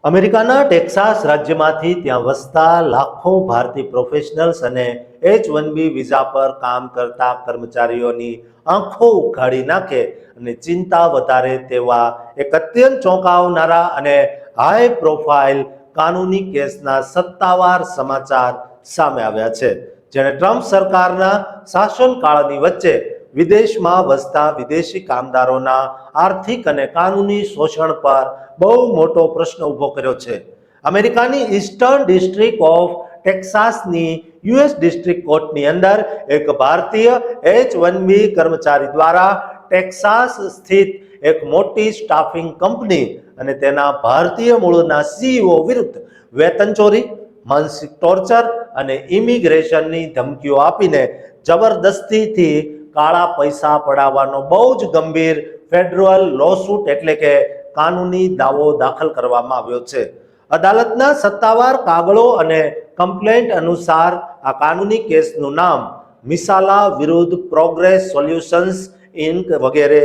અમેરિકાના ટેક્સાસ રાજ્યમાંથી ત્યાં વસતા લાખો ભારતીય પ્રોફેશનલ્સ અને H-1B વિઝા પર કામ કરતા કર્મચારીઓની આંખો ઉઘાડી નાખે અને ચિંતા વધારે તેવા એક અત્યંત ચોંકાવનારા અને હાઈ પ્રોફાઇલ કાનૂની કેસના સત્તાવાર સમાચાર સામે આવ્યા છે, જેણે ટ્રમ્પ સરકારના શાસનકાળની વચ્ચે વિદેશમાં વસતા વિદેશી કામદારોના આર્થિક અને કાનૂની શોષણ પર બહુ મોટો પ્રશ્ન ઊભો કર્યો છે. અમેરિકાની ઈસ્ટર્ન ડિસ્ટ્રિક્ટ ઓફ ટેક્સાસની યુએસ ડિસ્ટ્રિક્ટ કોર્ટની અંદર એક ભારતીય H-1B કર્મચારી દ્વારા ટેક્સાસ સ્થિત એક મોટી સ્ટાફિંગ કંપની અને તેના ભારતીય મૂળના CEO વિરુદ્ધ વેતન ચોરી, માનસિક ટોર્ચર અને ઇમિગ્રેશનની ધમકીઓ આપીને જબરદસ્તીથી કાળા પૈસા પડાવવાનો બહુ જ ગંભીર ફેડરલ લોસૂટ એટલે કે કાનૂની દાવો દાખલ કરવામાં આવ્યો છે. અદાલતના સત્તાવાર કાગળો અને કમ્પ્લેન્ટ અનુસાર આ કાનૂની કેસનું નામ મિસાલા વિરુદ્ધ પ્રોગ્રેસ સોલ્યુશન્સ ઇન્ક વગેરે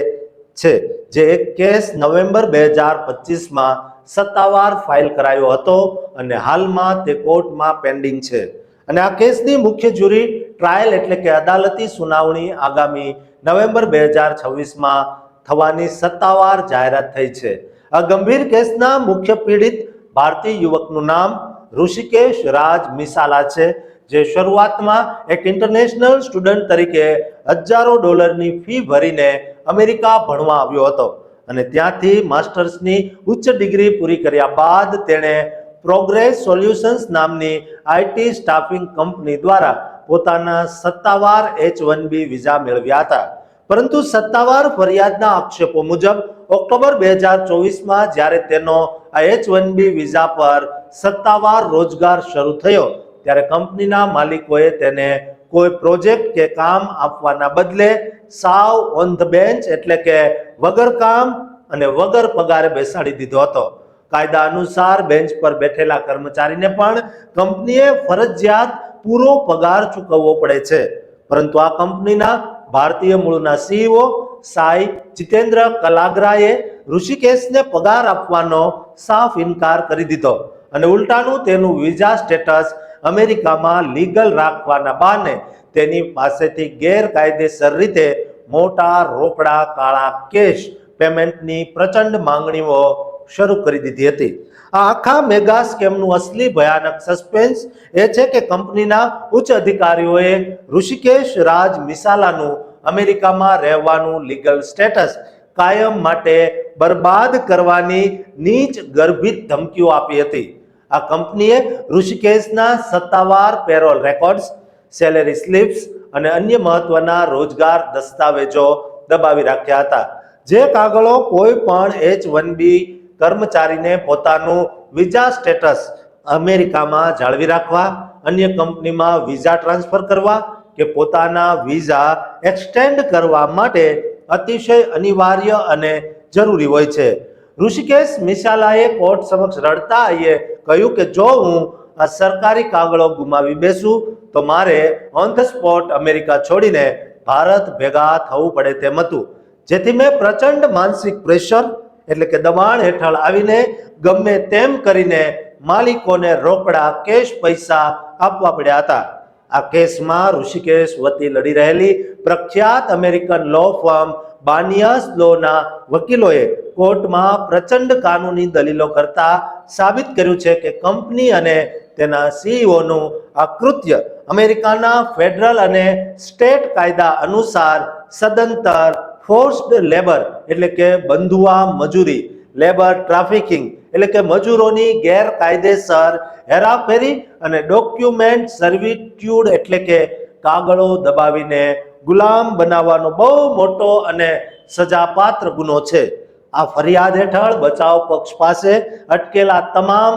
છે, જે એક કેસ નવેમ્બર 2025માં સત્તાવાર ફાઇલ કરાયો હતો અને હાલમાં તે કોર્ટમાં પેન્ડિંગ છે. અને આ કેસની મુખ્ય જ્યુરી ટ્રાયલ એટલે કે અદાલતી સુનાવણી આગામી નવેમ્બર 2026માં થવાની સત્તાવાર જાહેરાત થઈ છે. આ ગંભીર કેસના મુખ્ય પીડિત ભારતીય યુવકનું નામ ઋષિકેશ રાજ મિસાલા છે, જે શરૂઆતમાં એક ઇન્ટરનેશનલ સ્ટુડન્ટ તરીકે હજારો ડોલરની ફી ભરીને અમેરિકા ભણવા આવ્યો હતો અને ત્યાંથી માસ્ટર્સની ઉચ્ચ ડિગ્રી પૂરી કર્યા બાદ તેણે પ્રોગ્રેસ સોલ્યુશન્સ નામની આઈટી સ્ટાફિંગ કંપની દ્વારા પોતાના સત્તાવાર H-1B વિઝા મેળવ્યા હતા. પરંતુ સત્તાવાર ફરિયાદના આક્ષેપો મુજબ ઓક્ટોબર 2024માં જ્યારે તેનો આ H-1B વિઝા પર સત્તાવાર રોજગાર શરૂ થયો ત્યારે કંપનીના માલિકોએ તેને કોઈ પ્રોજેક્ટ કે કામ આપવાના બદલે સાવ ઓન ધ બેન્ચ એટલે કે વગર કામ અને વગર પગારે બેસાડી દીધો હતો. કાયદા અનુસાર બેન્ચ પર બેઠેલા કર્મચારીને પણ કંપનીએ ફરજિયાત પૂરો પગાર ચૂકવવો પડે છે, પરંતુ આ કંપનીના ભારતીય મૂળના CEO સાઈ જીતેન્દ્ર કલાગરાએ ઋષિકેશને પગાર આપવાનો સાફ ઇનકાર કરી દીધો અને ઉલટાનું તેનું વિઝા સ્ટેટસ અમેરિકામાં લીગલ રાખવાના બહાને તેની પાસેથી ગેરકાયદેસર રીતે મોટા રોકડા કાળા કેશ પેમેન્ટની પ્રચંડ માંગણીઓ શરૂ કરી દીધી હતી. આ આખા મેગા સ્કેમનું અસલી ભયાનક સસ્પેન્સ એ છે કે કંપનીના ઉચ્ચ અધિકારીઓએ ઋષિકેશ રાજ મિસાલાનું અમેરિકામાં રહેવાનું લીગલ સ્ટેટસ કાયમ માટે બરબાદ કરવાની નીચ ગર્ભિત ધમકીઓ આપી હતી. આ કંપનીએ ઋષિકેશના સત્તાવાર પેરોલ રેકોર્ડ્સ, સેલેરી સ્લિપ્સ અને અન્ય મહત્વના રોજગાર દસ્તાવેજો દબાવી રાખ્યા હતા, જે કાગળો કોઈ પણ H-1B કર્મચારીને પોતાનું વિઝા સ્ટેટસ અમેરિકામાં જાળવી રાખવા, અન્ય કંપનીમાં વિઝા ટ્રાન્સફર કરવા કે પોતાના વિઝા એક્સટેન્ડ કરવા માટે અતિશય અનિવાર્ય અને જરૂરી હોય છે. ઋષિકેશ મિસાલાએ કોર્ટ સમક્ષ રડતા કહ્યું કે જો હું આ સરકારી કાગળો ગુમાવી બેસું તો મારે ઓન ધ સ્પોટ અમેરિકા છોડીને ભારત ભેગા થવું પડે તેમ હતું, જેથી મેં પ્રચંડ માનસિક પ્રેશર એટલે કે દબાણ હેઠળ આવીને ગમે તેમ કરીને માલિકોને રોકડા કેશ પૈસા આપવા પડ્યા હતા. આ કેસમાં ઋષિકેશ વતી લડી રહેલી પ્રખ્યાત અમેરિકન લો ફર્મ બાનિયાસ લોના વકીલોએ કોર્ટમાં પ્રચંડ કાનૂની દલીલો કરતા સાબિત કર્યું છે કે કંપની અને તેના CEOનું આ કૃત્ય અમેરિકાના ફેડરલ અને સ્ટેટ કાયદા અનુસાર સદંતર ફોર્સ્ડ લેબર એટલે કે બંધુઆ મજૂરી, લેબર ટ્રાફિકિંગ એટલે કે મજૂરોની ગેરકાયદેસર હેરાફેરી અને ડોક્યુમેન્ટ સર્વિટ્યુડ એટલે કે કાગળો દબાવીને ગુલામ બનાવવાનો બહુ મોટો અને સજાપાત્ર ગુનો છે. આ ફરિયાદ હેઠળ બચાવ પક્ષ પાસે અટકેલા તમામ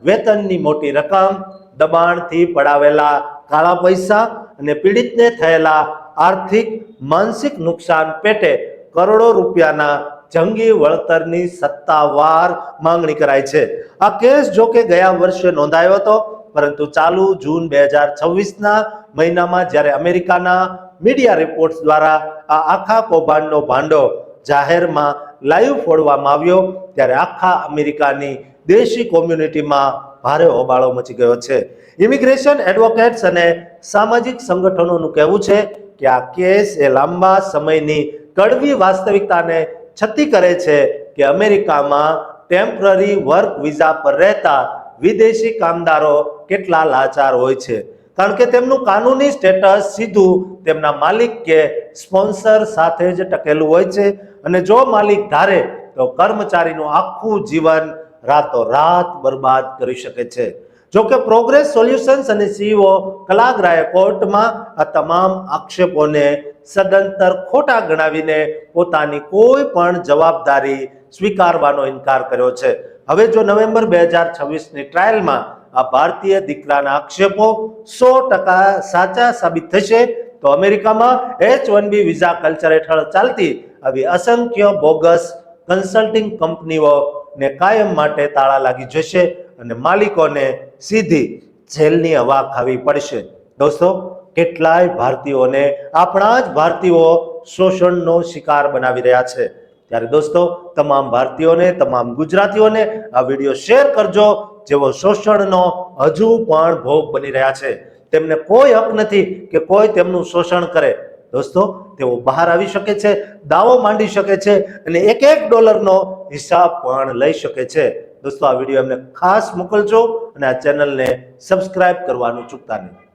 વેતનની મોટી રકમ, દબાણથી પડાવેલા કાળા પૈસા અને પીડિતને થયેલા આર્થિક માનસિક નુકસાન પેટે કરોડો રૂપિયાના જંગી વળતરની સત્તાવાર માંગણી કરાઈ છે. આ કેસ જો કે ગયા વર્ષે નોંધાયો હતો, પરંતુ ચાલુ જૂન 2026ના મહિનામાં જ્યારે અમેરિકાના મીડિયા રિપોર્ટ્સ દ્વારા આ આખા કૌભાંડનો ભાંડો જાહેરમાં લાઈવ ફોડવામાં આવ્યો ત્યારે આખા અમેરિકાની દેશી કોમ્યુનિટીમાં ભારે હોબાળો મચી ગયો છે. ઇમિગ્રેશન એડવોકેટ્સ અને સામાજિક સંગઠનોનું કહેવું છે કે આ કેસ એ લાંબા સમયની કડવી વાસ્તવિકતાને છતી કરે છે કે અમેરિકામાં ટેમ્પરરી વર્ક વિઝા પર રહેતા વિદેશી કામદારો કેટલા લાચાર હોય છે, કારણ કે તેમનું કાનૂની સ્ટેટસ સીધું તેમના માલિક કે સ્પોન્સર સાથે જ ટકેલું હોય છે અને જો માલિક ધારે તો કર્મચારીનું આખું જીવન રાતોરાત બરબાદ કરી શકે છે. જો કે પ્રોગ્રેસ સોલ્યુશન્સ અને સીઈઓ કલાગરાએ કોર્ટમાં આ તમામ આક્ષેપોને સદંતર ખોટા ગણાવીને પોતાની કોઈ પણ જવાબદારી સ્વીકારવાનો ઇનકાર કર્યો છે. હવે જો નવેમ્બર 2026ની ટ્રાયલમાં આ ભારતીય દીકરાના આક્ષેપો 100% સાચા સાબિત થશે તો અમેરિકામાં H-1B વિઝા કલ્ચર હેઠળ ચાલતી આવી અસંખ્ય બોગસ કન્સલ્ટિંગ કંપનીઓને કાયમ માટે તાળા લાગી જશે અને માલિકોને સીધી જેલની હવા ખાવી પડશે. દોસ્તો, કેટલાય ભારતીયોને આપણા જ ભારતીયો શોષણનો શિકાર બનાવી રહ્યા છે. ત્યારે દોસ્તો, તમામ ભારતીયોને, તમામ ગુજરાતીઓને આ વિડીયો શેર કરજો જેઓ શોષણનો હજુ પણ ભોગ બની રહ્યા છે. તેમને કોઈ હક નથી કે કોઈ તેમનું શોષણ કરે. દોસ્તો, તેઓ બહાર આવી શકે છે, દાવો માંડી શકે છે અને $1 હિસાબ પણ લઈ શકે છે. દોસ્તો, આ વિડીયો એમને ખાસ મોકલજો અને આ ચેનલને સબસ્ક્રાઇબ કરવાનું ચૂકતા નહીં.